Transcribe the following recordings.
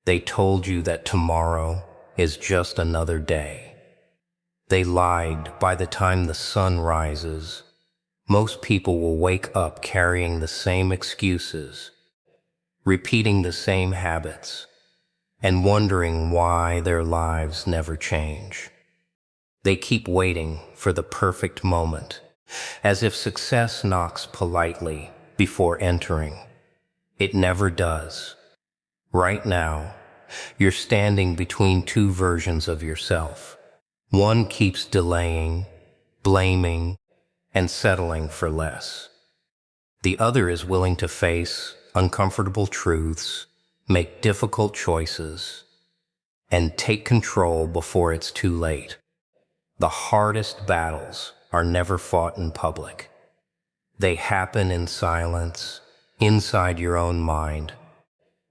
They told you that tomorrow is just another day. They lied. By the time the sun rises, most people will wake up carrying the same excuses, repeating the same habits, and wondering why their lives never change. They keep waiting for the perfect moment, as if success knocks politely before entering. It never does. Right now, you're standing between two versions of yourself. One keeps delaying, blaming, and settling for less. The other is willing to face uncomfortable truths, make difficult choices, and take control before it's too late. The hardest battles are never fought in public. They happen in silence, inside your own mind,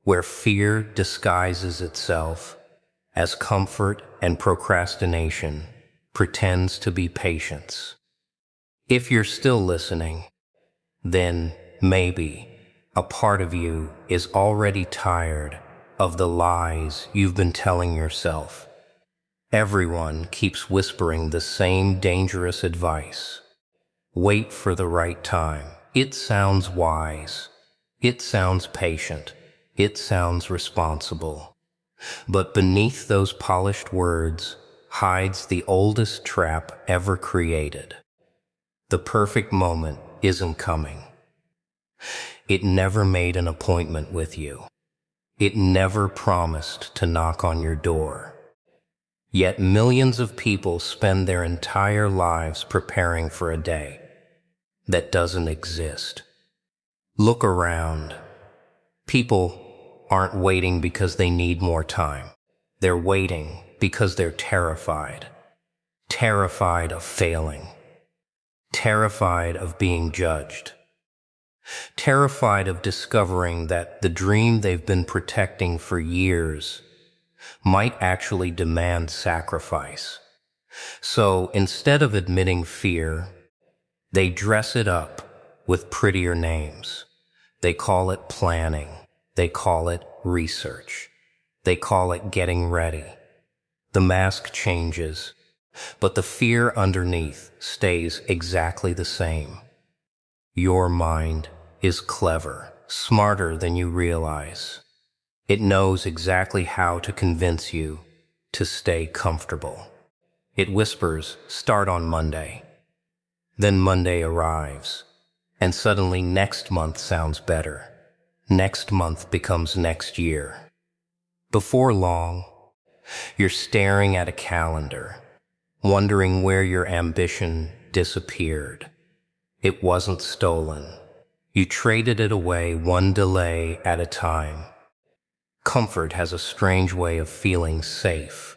where fear disguises itself as comfort and procrastination pretends to be patience. If you're still listening, then maybe a part of you is already tired of the lies you've been telling yourself. Everyone keeps whispering the same dangerous advice. Wait for the right time. It sounds wise. It sounds patient. It sounds responsible. But beneath those polished words hides the oldest trap ever created. The perfect moment isn't coming. It never made an appointment with you. It never promised to knock on your door. Yet millions of people spend their entire lives preparing for a day that doesn't exist. Look around. People aren't waiting because they need more time. They're waiting because they're terrified. Terrified of failing. Terrified of being judged. Terrified of discovering that the dream they've been protecting for years might actually demand sacrifice. So instead of admitting fear, they dress it up with prettier names. They call it planning. They call it research. They call it getting ready. The mask changes, but the fear underneath stays exactly the same. Your mind is clever, smarter than you realize. It knows exactly how to convince you to stay comfortable. It whispers, start on Monday. Then Monday arrives, and suddenly next month sounds better. Next month becomes next year. Before long, you're staring at a calendar, wondering where your ambition disappeared. It wasn't stolen. You traded it away one delay at a time. Comfort has a strange way of feeling safe,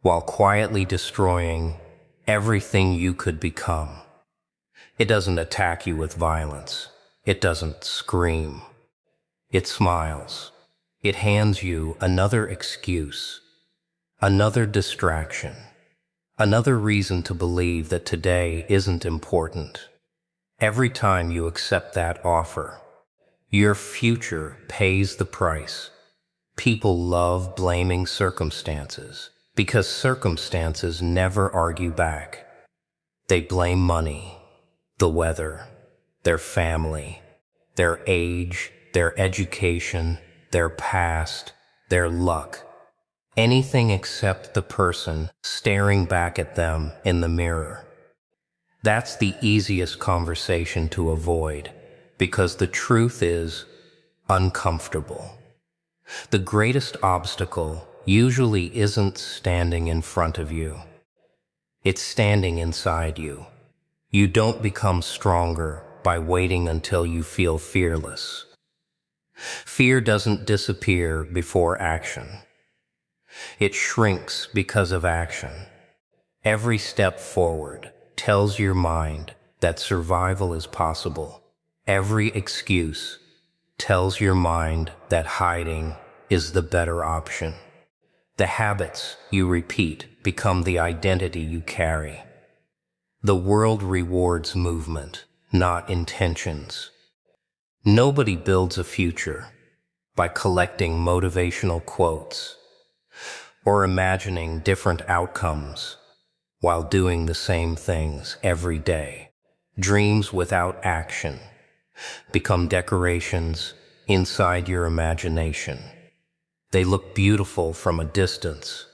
while quietly destroying everything you could become. It doesn't attack you with violence. It doesn't scream. It smiles. It hands you another excuse, another distraction, another reason to believe that today isn't important. Every time you accept that offer, your future pays the price. People love blaming circumstances because circumstances never argue back. They blame money, the weather, their family, their age, their education, their past, their luck. Anything except the person staring back at them in the mirror. That's the easiest conversation to avoid because the truth is uncomfortable. The greatest obstacle usually isn't standing in front of you. It's standing inside you. You don't become stronger by waiting until you feel fearless. Fear doesn't disappear before action. It shrinks because of action. Every step forward tells your mind that survival is possible. Every excuse tells your mind that hiding is the better option. The habits you repeat become the identity you carry. The world rewards movement, not intentions. Nobody builds a future by collecting motivational quotes or imagining different outcomes while doing the same things every day. Dreams without action become decorations inside your imagination. They look beautiful from a distance,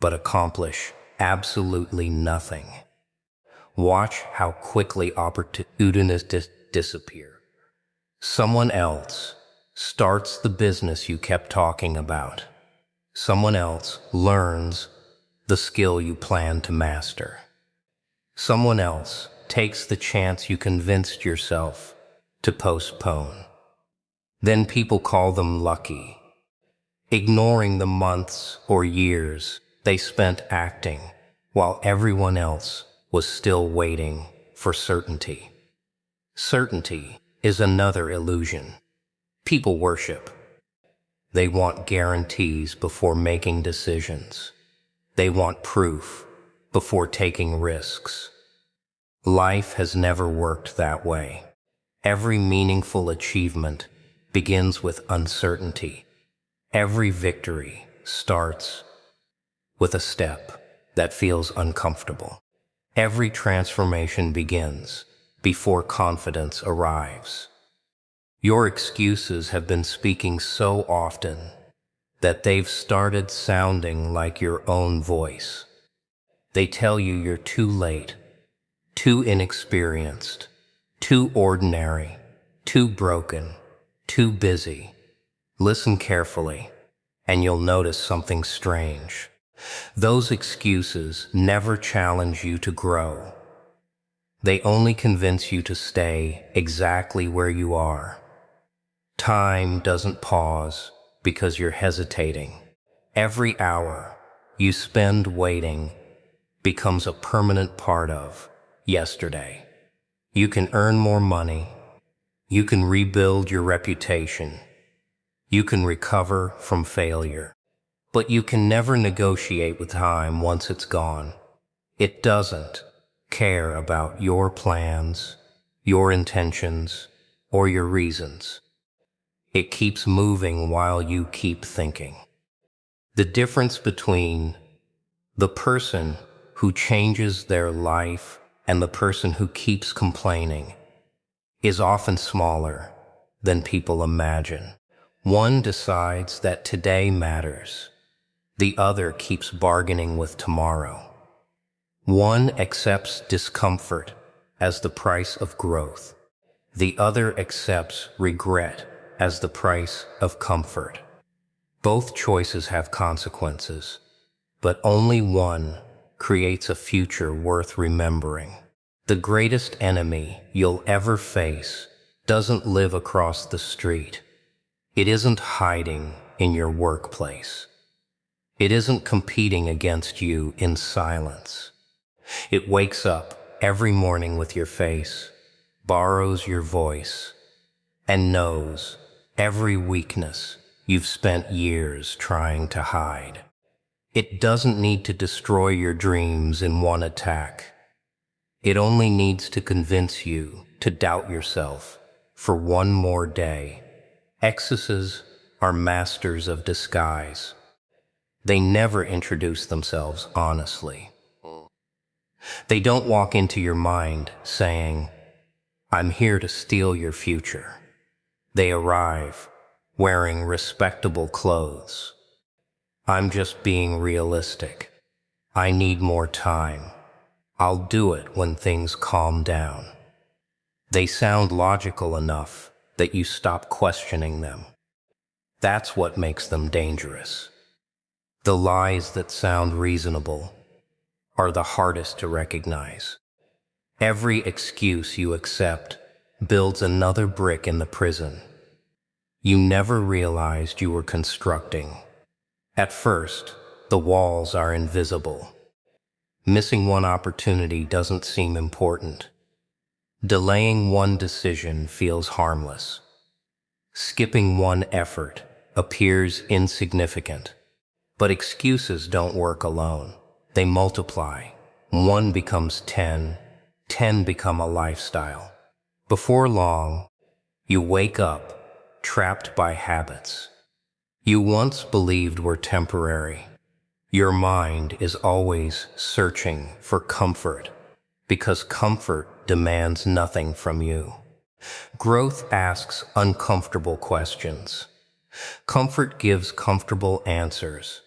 but accomplish absolutely nothing. Watch how quickly opportunities disappear. Someone else starts the business you kept talking about. Someone else learns the skill you plan to master. Someone else takes the chance you convinced yourself to postpone. Then people call them lucky, ignoring the months or years they spent acting while everyone else was still waiting for certainty. Certainty is another illusion. People worship. They want guarantees before making decisions. They want proof before taking risks. Life has never worked that way. Every meaningful achievement begins with uncertainty. Every victory starts with a step that feels uncomfortable. Every transformation begins before confidence arrives. Your excuses have been speaking so often that they've started sounding like your own voice. They tell you you're too late, too inexperienced, too ordinary, too broken, too busy. Listen carefully, and you'll notice something strange. Those excuses never challenge you to grow. They only convince you to stay exactly where you are. Time doesn't pause because you're hesitating. Every hour you spend waiting becomes a permanent part of yesterday. You can earn more money. You can rebuild your reputation. You can recover from failure. But you can never negotiate with time once it's gone. It doesn't care about your plans, your intentions, or your reasons. It keeps moving while you keep thinking. The difference between the person who changes their life and the person who keeps complaining is often smaller than people imagine. One decides that today matters. The other keeps bargaining with tomorrow. One accepts discomfort as the price of growth. The other accepts regret as the price of comfort. Both choices have consequences, but only one creates a future worth remembering. The greatest enemy you'll ever face doesn't live across the street. It isn't hiding in your workplace. It isn't competing against you in silence. It wakes up every morning with your face, borrows your voice, and knows every weakness you've spent years trying to hide. It doesn't need to destroy your dreams in one attack. It only needs to convince you to doubt yourself for one more day. Exes are masters of disguise. They never introduce themselves honestly. They don't walk into your mind saying, "I'm here to steal your future." They arrive wearing respectable clothes. "I'm just being realistic. I need more time. I'll do it when things calm down." They sound logical enough that you stop questioning them. That's what makes them dangerous. The lies that sound reasonable are the hardest to recognize. Every excuse you accept builds another brick in the prison you never realized you were constructing. At first, the walls are invisible. Missing one opportunity doesn't seem important. Delaying one decision feels harmless. Skipping one effort appears insignificant. But excuses don't work alone. They multiply. One becomes 10, 10 become a lifestyle. Before long, you wake up trapped by habits you once believed were temporary. Your mind is always searching for comfort because comfort demands nothing from you. Growth asks uncomfortable questions. Comfort gives comfortable answers.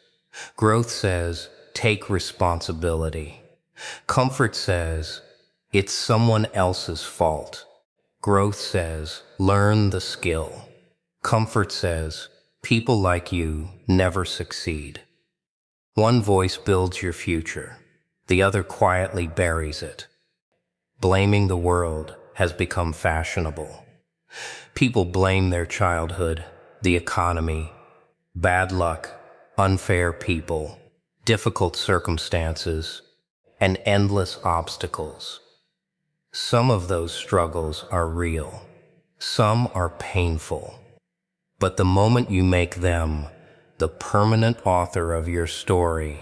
Growth says, take responsibility. Comfort says, it's someone else's fault. Growth says, learn the skill. Comfort says, people like you never succeed. One voice builds your future. The other quietly buries it. Blaming the world has become fashionable. People blame their childhood, the economy, bad luck, unfair people, difficult circumstances, and endless obstacles. Some of those struggles are real. Some are painful. But the moment you make them the permanent author of your story,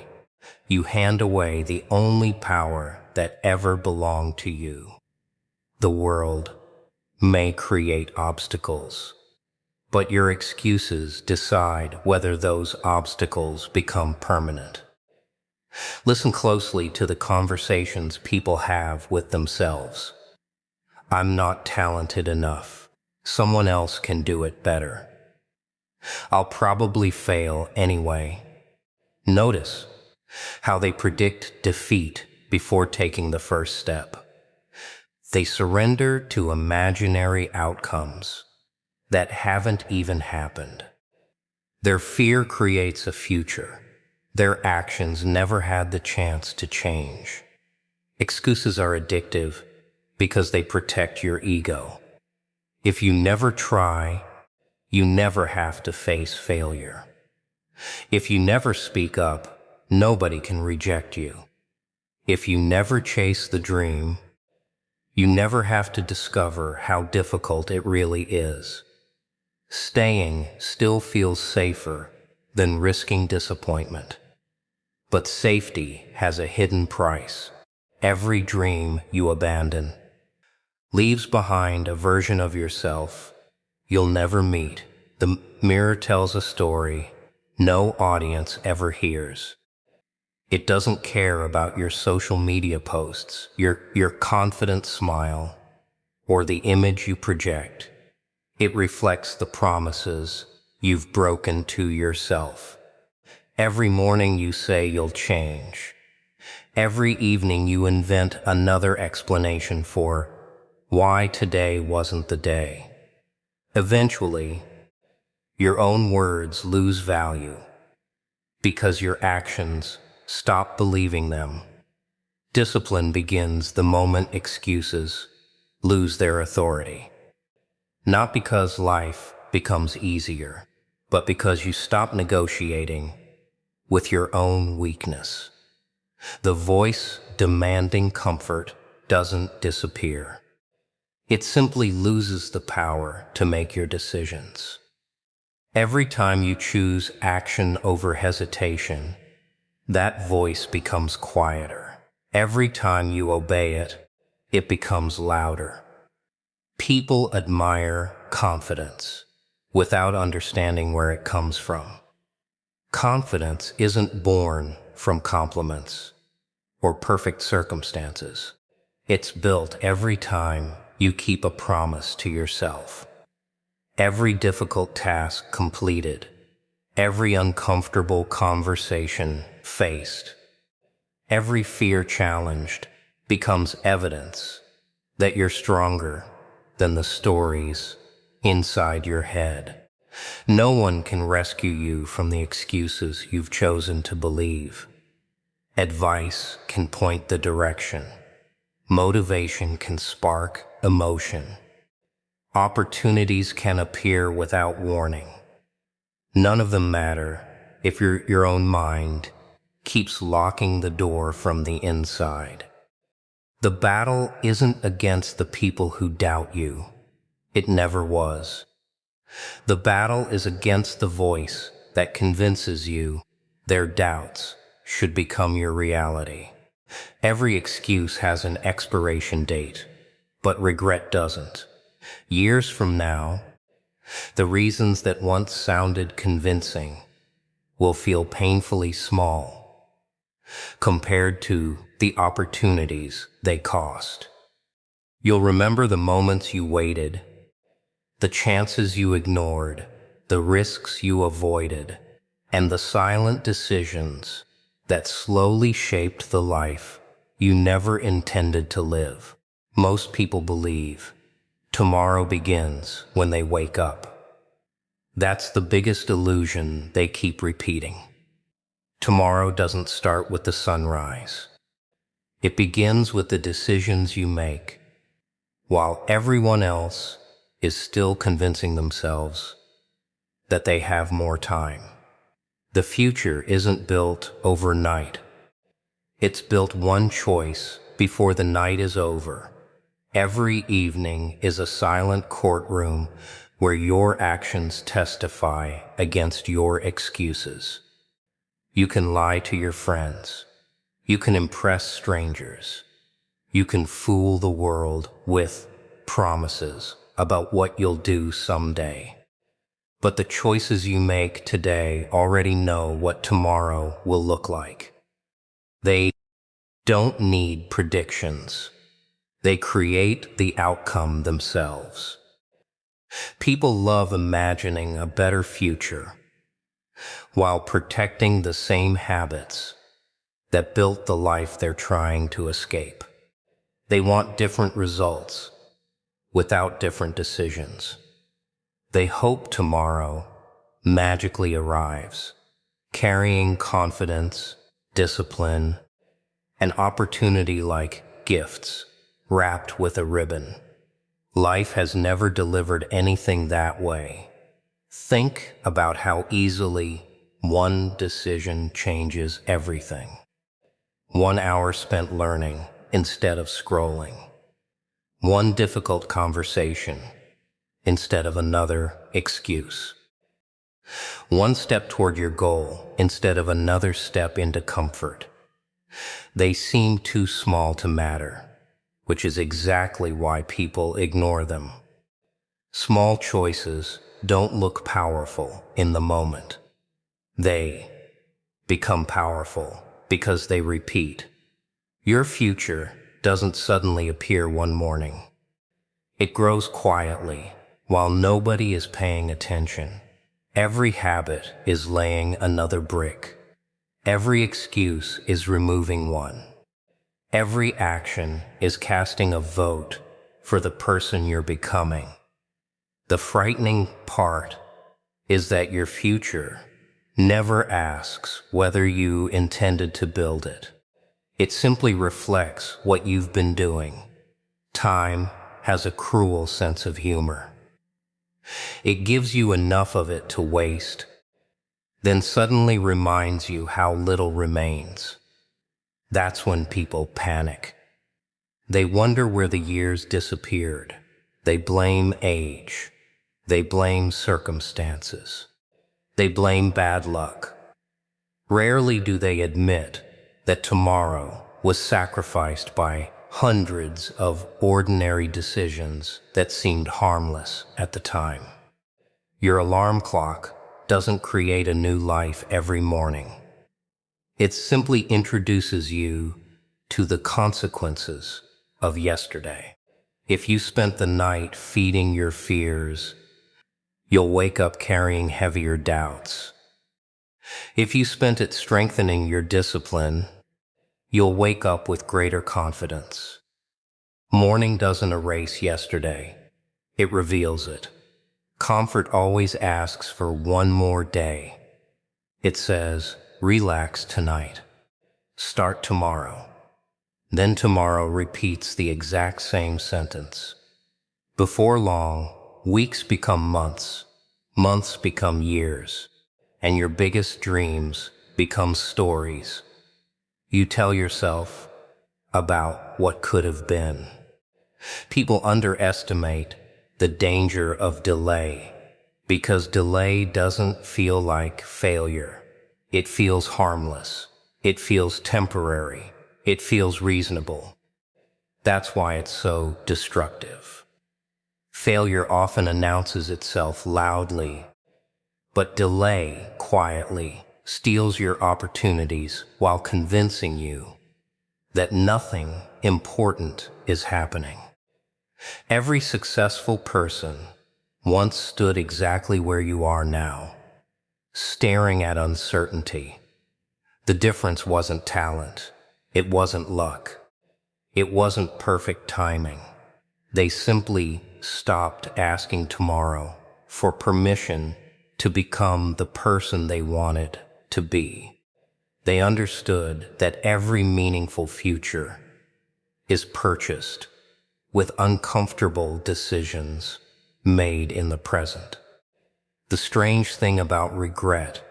you hand away the only power that ever belonged to you. The world may create obstacles, but your excuses decide whether those obstacles become permanent. Listen closely to the conversations people have with themselves. I'm not talented enough. Someone else can do it better. I'll probably fail anyway. Notice how they predict defeat before taking the first step. They surrender to imaginary outcomes that haven't even happened. Their fear creates a future. Their actions never had the chance to change. Excuses are addictive because they protect your ego. If you never try, you never have to face failure. If you never speak up, nobody can reject you. If you never chase the dream, you never have to discover how difficult it really is. Staying still feels safer than risking disappointment. But safety has a hidden price. Every dream you abandon leaves behind a version of yourself you'll never meet. The mirror tells a story no audience ever hears. It doesn't care about your social media posts, your confident smile, or the image you project. It reflects the promises you've broken to yourself. Every morning you say you'll change. Every evening you invent another explanation for why today wasn't the day. Eventually, your own words lose value because your actions stop believing them. Discipline begins the moment excuses lose their authority. Not because life becomes easier, but because you stop negotiating with your own weakness. The voice demanding comfort doesn't disappear. It simply loses the power to make your decisions. Every time you choose action over hesitation, that voice becomes quieter. Every time you obey it, it becomes louder. People admire confidence without understanding where it comes from. Confidence isn't born from compliments or perfect circumstances. It's built every time you keep a promise to yourself. Every difficult task completed, every uncomfortable conversation faced, every fear challenged becomes evidence that you're stronger than the stories inside your head. No one can rescue you from the excuses you've chosen to believe. Advice can point the direction. Motivation can spark emotion. Opportunities can appear without warning. None of them matter if your own mind keeps locking the door from the inside. The battle isn't against the people who doubt you. It never was. The battle is against the voice that convinces you their doubts should become your reality. Every excuse has an expiration date, but regret doesn't. Years from now, The reasons that once sounded convincing will feel painfully small compared to the opportunities they cost. You'll remember the moments you waited, the chances you ignored, the risks you avoided, and the silent decisions that slowly shaped the life you never intended to live. Most people believe tomorrow begins when they wake up. That's the biggest illusion they keep repeating. Tomorrow doesn't start with the sunrise. It begins with the decisions you make, while everyone else is still convincing themselves that they have more time. The future isn't built overnight. It's built one choice before the night is over. Every evening is a silent courtroom where your actions testify against your excuses. You can lie to your friends. You can impress strangers. You can fool the world with promises about what you'll do someday. But the choices you make today already know what tomorrow will look like. They don't need predictions. They create the outcome themselves. People love imagining a better future while protecting the same habits that built the life they're trying to escape. They want different results without different decisions. They hope tomorrow magically arrives, carrying confidence, discipline, and opportunity like gifts wrapped with a ribbon. Life has never delivered anything that way. Think about how easily one decision changes everything. 1 hour spent learning instead of scrolling. One difficult conversation instead of another excuse. One step toward your goal instead of another step into comfort. They seem too small to matter, which is exactly why people ignore them. Small choices don't look powerful in the moment. They become powerful because they repeat. Your future doesn't suddenly appear one morning. It grows quietly while nobody is paying attention. Every habit is laying another brick. Every excuse is removing one. Every action is casting a vote for the person you're becoming. The frightening part is that your future never asks whether you intended to build it. It simply reflects what you've been doing. Time has a cruel sense of humor. It gives you enough of it to waste, then suddenly reminds you how little remains. That's when people panic. They wonder where the years disappeared. They blame age. They blame circumstances. They blame bad luck. Rarely do they admit that tomorrow was sacrificed by hundreds of ordinary decisions that seemed harmless at the time. Your alarm clock doesn't create a new life every morning. It simply introduces you to the consequences of yesterday. If you spent the night feeding your fears, you'll wake up carrying heavier doubts. If you spent it strengthening your discipline, you'll wake up with greater confidence. Morning doesn't erase yesterday, it reveals it. Comfort always asks for one more day. It says, relax tonight. Start tomorrow. Then tomorrow repeats the exact same sentence. Before long, weeks become months, months become years, and your biggest dreams become stories you tell yourself about what could have been. People underestimate the danger of delay because delay doesn't feel like failure. It feels harmless. It feels temporary. It feels reasonable. That's why it's so destructive. Failure often announces itself loudly, but delay quietly steals your opportunities while convincing you that nothing important is happening. Every successful person once stood exactly where you are now, staring at uncertainty. The difference wasn't talent. It wasn't luck. It wasn't perfect timing. They simply stopped asking tomorrow for permission to become the person they wanted to be. They understood that every meaningful future is purchased with uncomfortable decisions made in the present. The strange thing about regret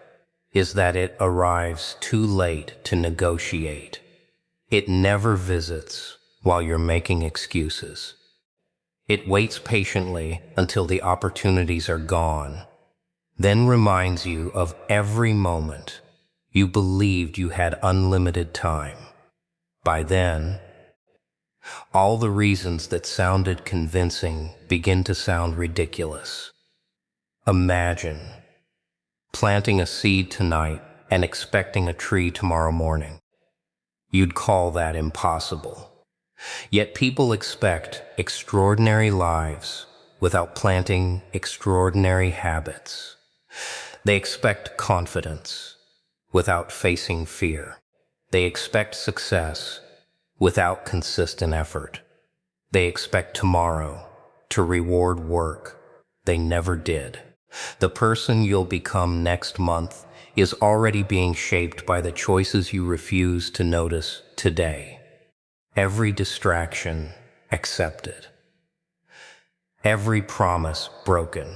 is that it arrives too late to negotiate. It never visits while you're making excuses. It waits patiently until the opportunities are gone, then reminds you of every moment you believed you had unlimited time. By then, all the reasons that sounded convincing begin to sound ridiculous. Imagine planting a seed tonight and expecting a tree tomorrow morning. You'd call that impossible. Yet people expect extraordinary lives without planting extraordinary habits. They expect confidence without facing fear. They expect success without consistent effort. They expect tomorrow to reward work they never did. The person you'll become next month is already being shaped by the choices you refuse to notice today. Every distraction accepted. Every promise broken.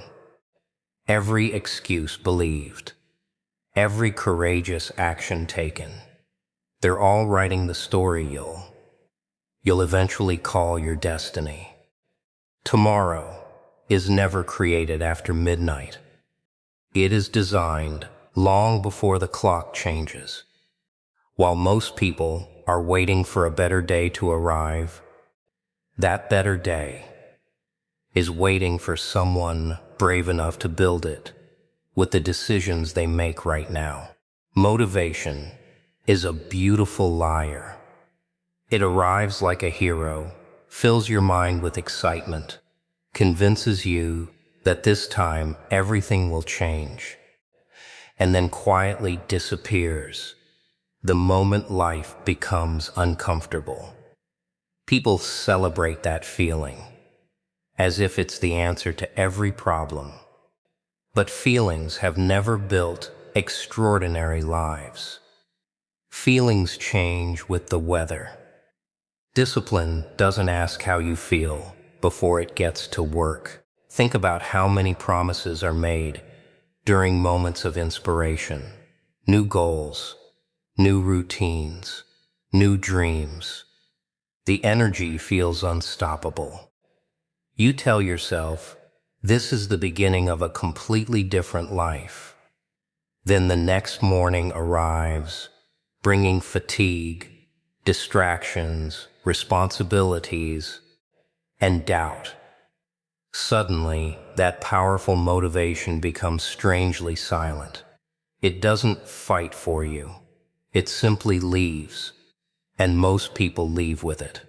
Every excuse believed. Every courageous action taken. They're all writing the story you'll eventually call your destiny. Tomorrow is never created after midnight. It is designed long before the clock changes. While most people are waiting for a better day to arrive, that better day is waiting for someone brave enough to build it with the decisions they make right now. Motivation is a beautiful liar. It arrives like a hero, fills your mind with excitement, convinces you that this time everything will change, and then quietly disappears the moment life becomes uncomfortable. People celebrate that feeling as if it's the answer to every problem. But feelings have never built extraordinary lives. Feelings change with the weather. Discipline doesn't ask how you feel before it gets to work. Think about how many promises are made during moments of inspiration. New goals, new routines, new dreams. The energy feels unstoppable. You tell yourself, this is the beginning of a completely different life. Then the next morning arrives, bringing fatigue, distractions, responsibilities, and doubt. Suddenly, that powerful motivation becomes strangely silent. It doesn't fight for you. It simply leaves, and most people leave with it.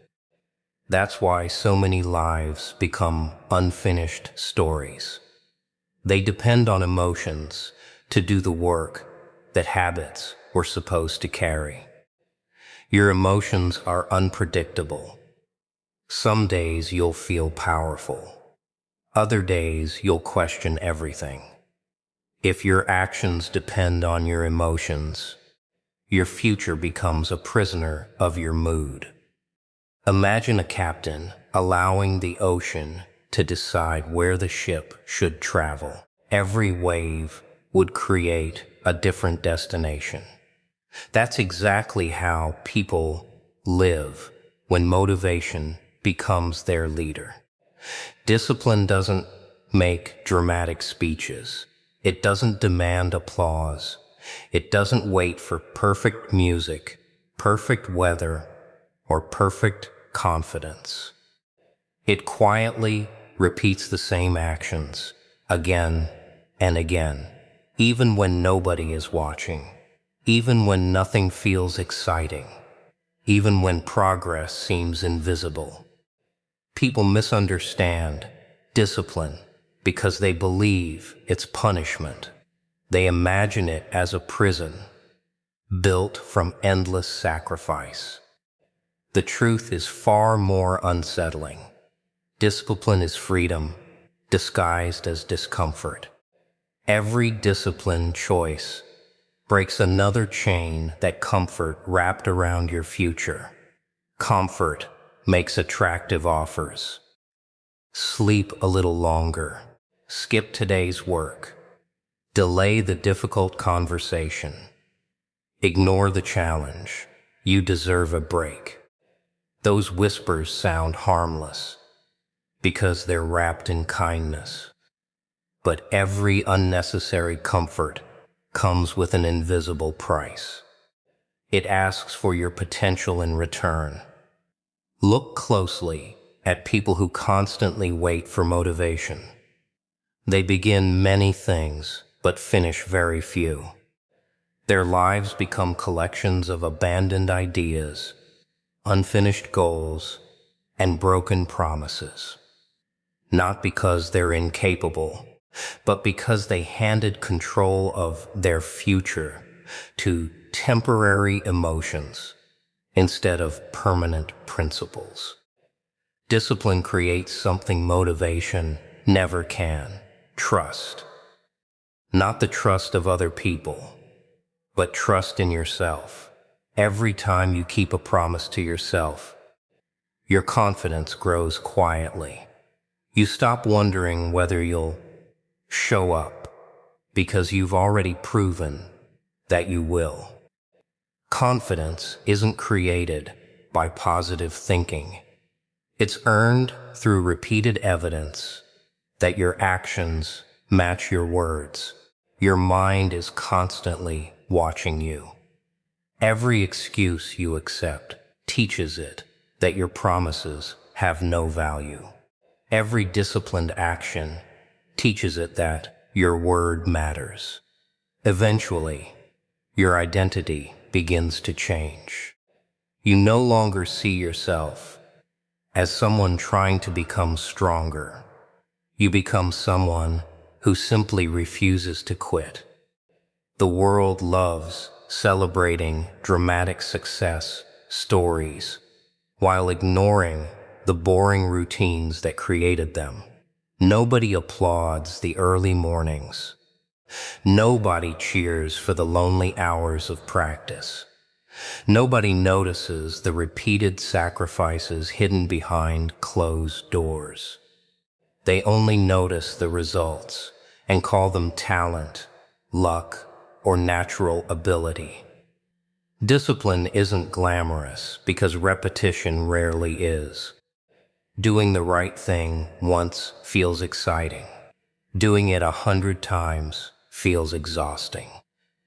That's why so many lives become unfinished stories. They depend on emotions to do the work that habits were supposed to carry. Your emotions are unpredictable. Some days you'll feel powerful. Other days you'll question everything. If your actions depend on your emotions, your future becomes a prisoner of your mood. Imagine a captain allowing the ocean to decide where the ship should travel. Every wave would create a different destination. That's exactly how people live when motivation becomes their leader. Discipline doesn't make dramatic speeches. It doesn't demand applause. It doesn't wait for perfect music, perfect weather, or perfect confidence. It quietly repeats the same actions again and again, even when nobody is watching, even when nothing feels exciting, even when progress seems invisible. People misunderstand discipline because they believe it's punishment. They imagine it as a prison built from endless sacrifice. The truth is far more unsettling. Discipline is freedom disguised as discomfort. Every discipline choice breaks another chain that comfort wrapped around your future. Comfort makes attractive offers. Sleep a little longer. Skip today's work. Delay the difficult conversation. Ignore the challenge. You deserve a break. Those whispers sound harmless because they're wrapped in kindness. But every unnecessary comfort comes with an invisible price. It asks for your potential in return. Look closely at people who constantly wait for motivation. They begin many things, but finish very few. Their lives become collections of abandoned ideas, unfinished goals, and broken promises. Not because they're incapable, but because they handed control of their future to temporary emotions instead of permanent principles. Discipline creates something motivation never can: trust. Not the trust of other people, but trust in yourself. Every time you keep a promise to yourself, your confidence grows quietly. You stop wondering whether you'll show up because you've already proven that you will. Confidence isn't created by positive thinking. It's earned through repeated evidence that your actions match your words. Your mind is constantly watching you. Every excuse you accept teaches it that your promises have no value. Every disciplined action teaches it that your word matters. Eventually, your identity begins to change. You no longer see yourself as someone trying to become stronger. You become someone who simply refuses to quit. The world loves celebrating dramatic success stories while ignoring the boring routines that created them. Nobody applauds the early mornings. Nobody cheers for the lonely hours of practice. Nobody notices the repeated sacrifices hidden behind closed doors. They only notice the results and call them talent, luck, or natural ability. Discipline isn't glamorous because repetition rarely is. Doing the right thing once feels exciting. Doing it 100 times feels exhausting.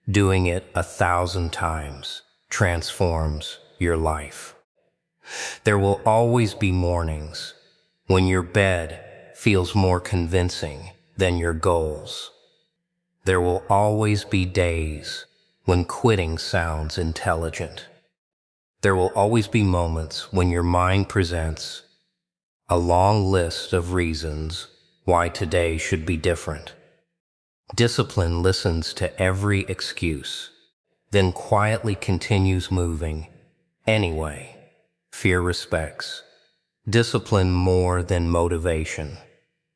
Doing it 1,000 times transforms your life. There will always be mornings when your bed feels more convincing than your goals. There will always be days when quitting sounds intelligent. There will always be moments when your mind presents a long list of reasons why today should be different. Discipline listens to every excuse, then quietly continues moving anyway. Fear respects discipline more than motivation.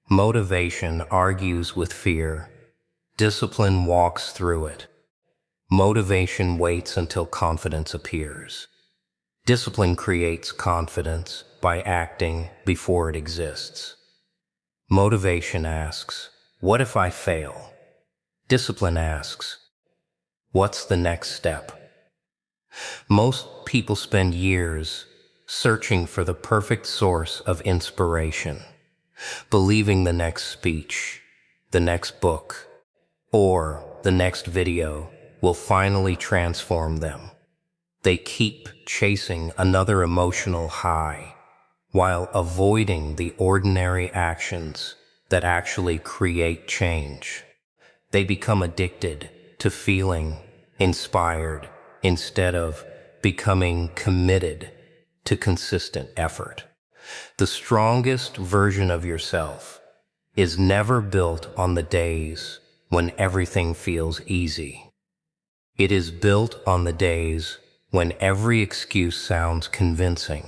Motivation argues with fear. Discipline walks through it. Motivation waits until confidence appears. Discipline creates confidence by acting before it exists. Motivation asks, "What if I fail?" Discipline asks, "What's the next step?" Most people spend years searching for the perfect source of inspiration, believing the next speech, the next book, or the next video will finally transform them. They keep chasing another emotional high while avoiding the ordinary actions that actually create change. They become addicted to feeling inspired instead of becoming committed to consistent effort. The strongest version of yourself is never built on the days when everything feels easy. It is built on the days when every excuse sounds convincing,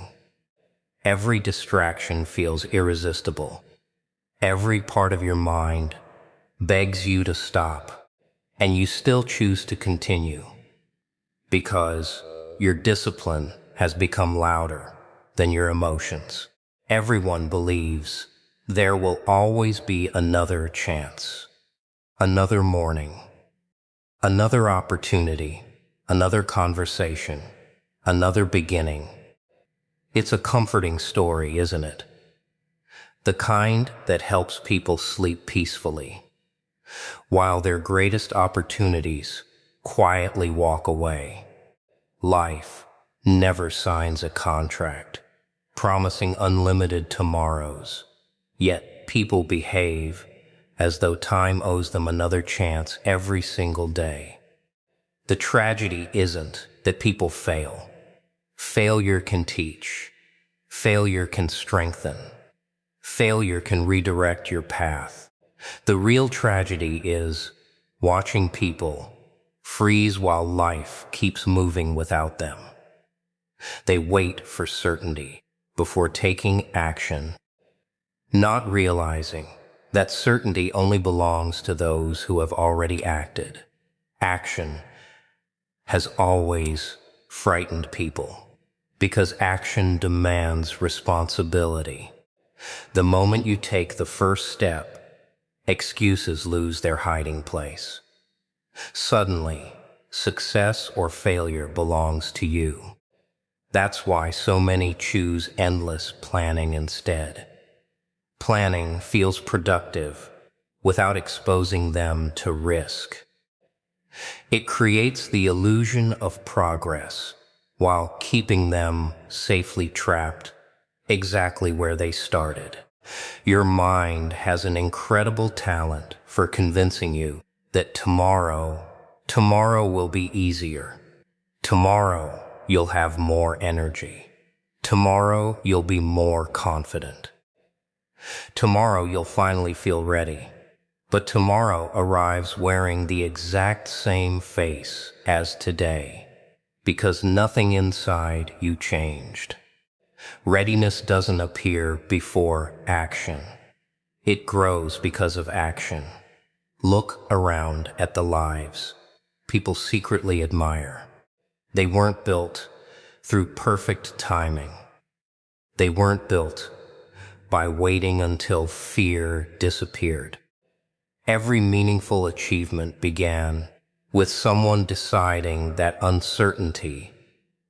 every distraction feels irresistible, every part of your mind begs you to stop, and you still choose to continue because your discipline has become louder than your emotions. Everyone believes there will always be another chance, another morning, another opportunity, another conversation, another beginning. It's a comforting story, isn't it? The kind that helps people sleep peacefully, while their greatest opportunities quietly walk away. Life never signs a contract promising unlimited tomorrows, yet people behave as though time owes them another chance every single day. The tragedy isn't that people fail. Failure can teach. Failure can strengthen. Failure can redirect your path. The real tragedy is watching people freeze while life keeps moving without them. They wait for certainty before taking action, not realizing that certainty only belongs to those who have already acted. Action has always frightened people because action demands responsibility. The moment you take the first step, excuses lose their hiding place. Suddenly, success or failure belongs to you. That's why so many choose endless planning instead. Planning feels productive without exposing them to risk. It creates the illusion of progress while keeping them safely trapped exactly where they started. Your mind has an incredible talent for convincing you that tomorrow will be easier. Tomorrow you'll have more energy. Tomorrow you'll be more confident. Tomorrow you'll finally feel ready. But tomorrow arrives wearing the exact same face as today, because nothing inside you changed. Readiness doesn't appear before action. It grows because of action. Look around at the lives people secretly admire. They weren't built through perfect timing. They weren't built by waiting until fear disappeared. Every meaningful achievement began with someone deciding that uncertainty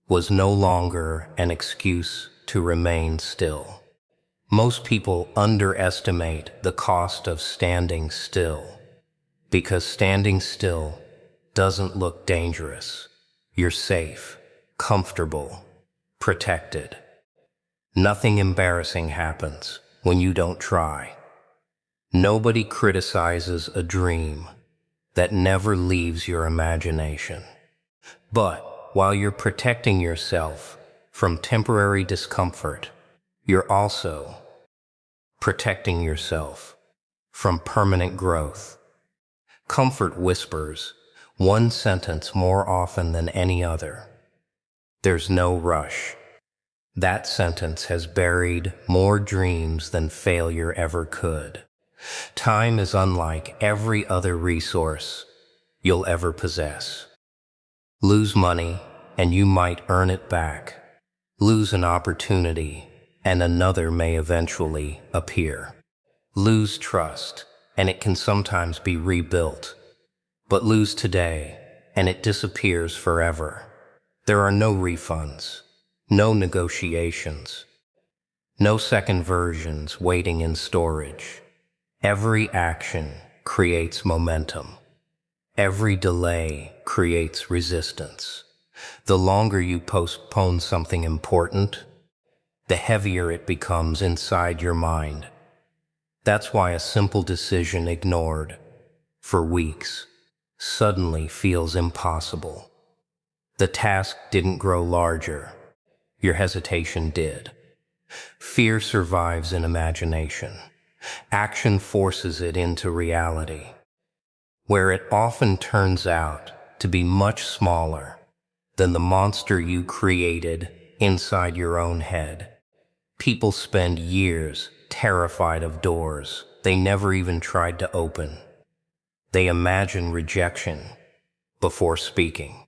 was no longer an excuse to remain still. Most people underestimate the cost of standing still because standing still doesn't look dangerous. You're safe, comfortable, protected. Nothing embarrassing happens when you don't try. Nobody criticizes a dream that never leaves your imagination. But while you're protecting yourself from temporary discomfort, you're also protecting yourself from permanent growth. Comfort whispers one sentence more often than any other. There's no rush. That sentence has buried more dreams than failure ever could. Time is unlike every other resource you'll ever possess. Lose money, and you might earn it back. Lose an opportunity, and another may eventually appear. Lose trust, and it can sometimes be rebuilt. But lose today, and it disappears forever. There are no refunds, no negotiations, no second versions waiting in storage. Every action creates momentum. Every delay creates resistance. The longer you postpone something important, the heavier it becomes inside your mind. That's why a simple decision ignored for weeks suddenly feels impossible. The task didn't grow larger. Your hesitation did. Fear survives in imagination. Action forces it into reality, where it often turns out to be much smaller than the monster you created inside your own head. People spend years terrified of doors they never even tried to open. They imagine rejection before speaking,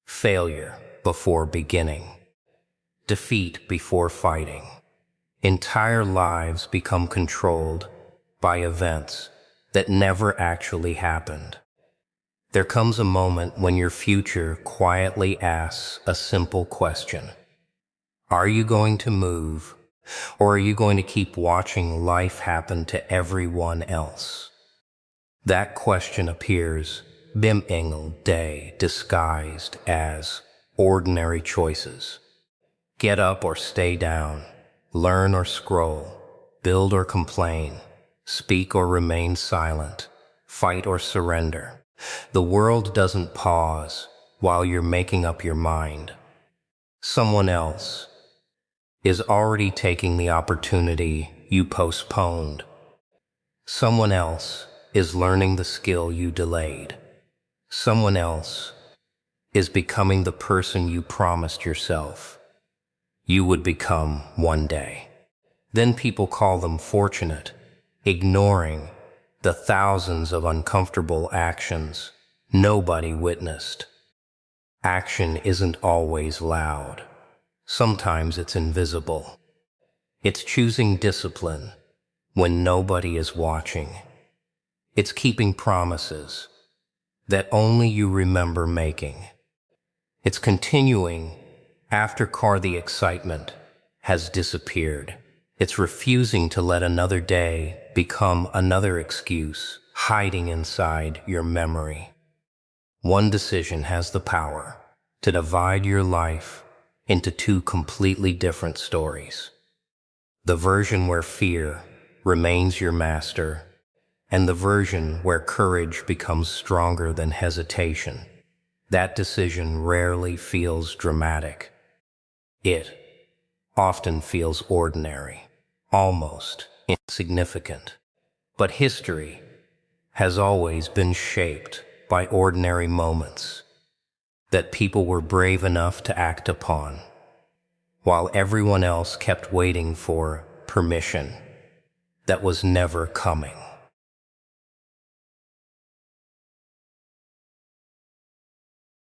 failure before beginning, defeat before fighting. Entire lives become controlled by events that never actually happened. There comes a moment when your future quietly asks a simple question. Are you going to move, or are you going to keep watching life happen to everyone else? That question appears bim day disguised as ordinary choices. Get up or stay down, learn or scroll, build or complain, speak or remain silent, fight or surrender. The world doesn't pause while you're making up your mind. Someone else is already taking the opportunity you postponed. Someone else is learning the skill you delayed. Someone else is becoming the person you promised yourself you would become one day. Then people call them fortunate, ignoring the thousands of uncomfortable actions nobody witnessed. Action isn't always loud. Sometimes it's invisible. It's choosing discipline when nobody is watching. It's keeping promises that only you remember making. It's continuing after the excitement has disappeared. It's refusing to let another day become another excuse hiding inside your memory. One decision has the power to divide your life into two completely different stories. The version where fear remains your master, and the version where courage becomes stronger than hesitation. That decision rarely feels dramatic. It often feels ordinary, almost insignificant. But history has always been shaped by ordinary moments that people were brave enough to act upon, while everyone else kept waiting for permission that was never coming.